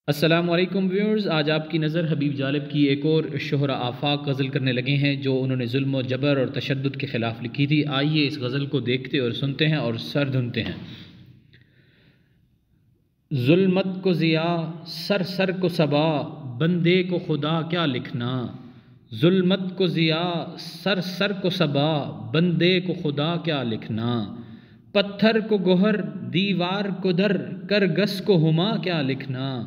السلام علیکم ویورز، آج آپ کی نظر حبیب جالب کی ایک اور شہرا آفاق غزل کرنے لگے ہیں جو انہوں نے ظلم و جبر اور تشدد کے خلاف لکھی تھی۔ آئیے اس غزل کو دیکھتے اور سنتے ہیں اور سر دھنتے ہیں۔ ظلمت کو ضیاء سر سر کو صبا، بندے کو خدا کیا لکھنا۔ ظلمت کو ضیاء سر سر کو صبا، بندے کو خدا کیا لکھنا۔ پتھر کو گوہر دیوار کو در، کرگس کو ہما کیا لکھنا۔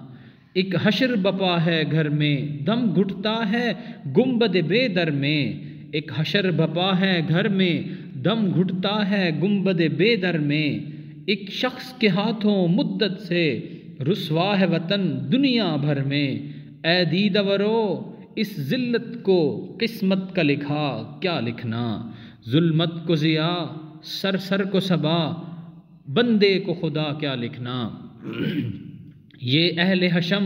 ایک حشر بپا ہے گھر میں، دم گھٹتا ہے گنبد بے در میں۔ ایک حشر بپا ہے گھر میں، دم گھٹتا ہے گنبد بے در میں۔ ایک شخص کے ہاتھوں مدت سے رسوا ہے وطن دنیا بھر میں۔ اے دیدہ ورو اس ذلت کو قسمت کا لکھا کیا لکھنا۔ ظلمت کو ضیاء سر سر کو صبا، بندے کو خدا کیا لکھنا۔ یہ اہل حشم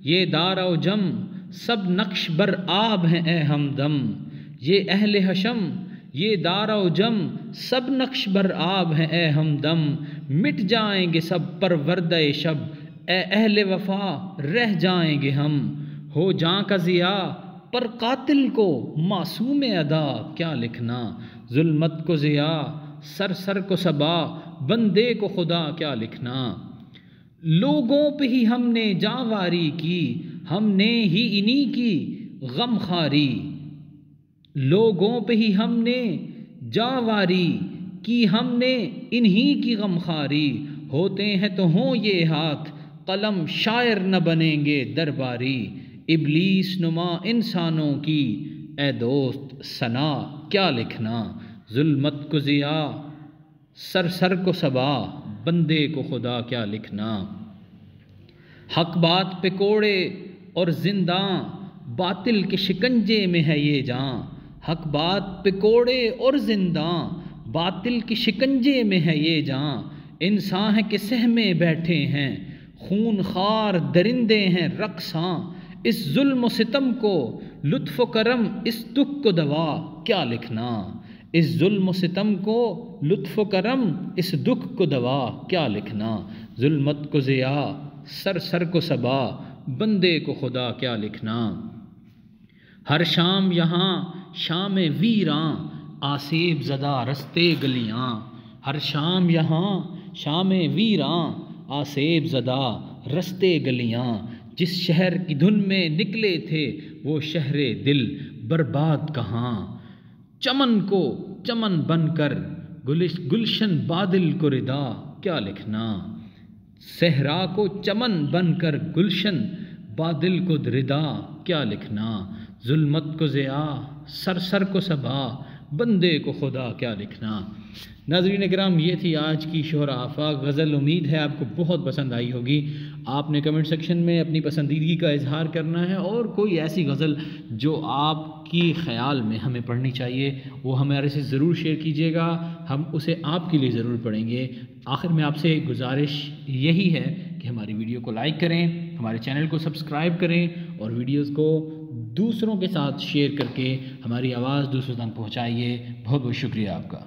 یہ دار و جم، سب نقش بر آب ہیں اے ہمدم۔ یہ اہل حشم یہ دار و جم، سب نقش بر آب ہیں اے ہمدم۔ مٹ جائیں گے سب پروردہ شب، اے اہل وفا رہ جائیں گے ہم۔ ہو جاں کا ضیاء پر قاتل کو معصوم ادا کیا لکھنا۔ ظلمت کو ضیاء سر سر کو صبا، بندے کو خدا کیا لکھنا۔ لوگوں پہ ہی ہم نے جانواری کی، ہم نے ہی انہی کی غم خواری۔ لوگوں پہ ہی ہم نے جانواری کی، ہم نے انہی کی غم خواری۔ ہوتے ہیں تو ہوں یہ ہاتھ قلم، شاعر نہ بنیں گے درباری۔ ابلیس نما انسانوں کی اے دوست ثنا کیا لکھنا۔ ظلمت کو ضیاء سر سر کو صبا، بندے کو خدا کیا لکھنا۔ حق بات پہ کوڑے اور زنداں، باطل کے شکنجے میں ہے یہ جاں۔ حق بات پہ کوڑے اور زنداں، باطل کے شکنجے میں ہے یہ جاں۔ انسان ہے کہ سہمے بیٹھے ہیں، خون خوار درندے ہیں رقصاں۔ اس ظلم و ستم کو لطف و کرم، اس دکھ کو دوا کیا لکھنا۔ اس ظلم و ستم کو لطف و کرم، اس دکھ کو دوا کیا لکھنا۔ ظلمت کو ضیاء سر سر کو صبا، بندے کو خدا کیا لکھنا۔ ہر شام یہاں شام ویراں، آسیب زدہ رستے گلیاں۔ ہر شام یہاں شام ویراں، آسیب زدہ رستے گلیاں۔ جس شہر کی دھن میں نکلے تھے وہ شہر دل برباد کہاں۔ چمن کو چمن بن کر گلشن بادل کو ردا کیا لکھنا۔ صحرا کو چمن بن کر گلشن بادل کو ردا کیا لکھنا۔ ظلمت کو ضیاء سر سر کو صبا، بندے کو خدا کیا لکھنا۔ ناظرین کرام، یہ تھی آج کی شہرا آفاق غزل۔ امید ہے آپ کو بہت پسند آئی ہوگی۔ آپ نے کمنٹ سیکشن میں اپنی پسندیدگی کا اظہار کرنا ہے، اور کوئی ایسی غزل جو آپ کی خیال میں ہمیں پڑھنی چاہیے وہ ہمارے سے ضرور شیئر کیجیے گا، ہم اسے آپ کے لیے ضرور پڑھیں گے۔ آخر میں آپ سے گزارش یہی ہے کہ ہماری ویڈیو کو لائک کریں، ہمارے چینل کو سبسکرائب کریں، اور ویڈیوز کو دوسروں کے ساتھ شیئر کر کے ہماری آواز دوسروں تک پہنچائیے۔ بہت بہت شکریہ آپ کا۔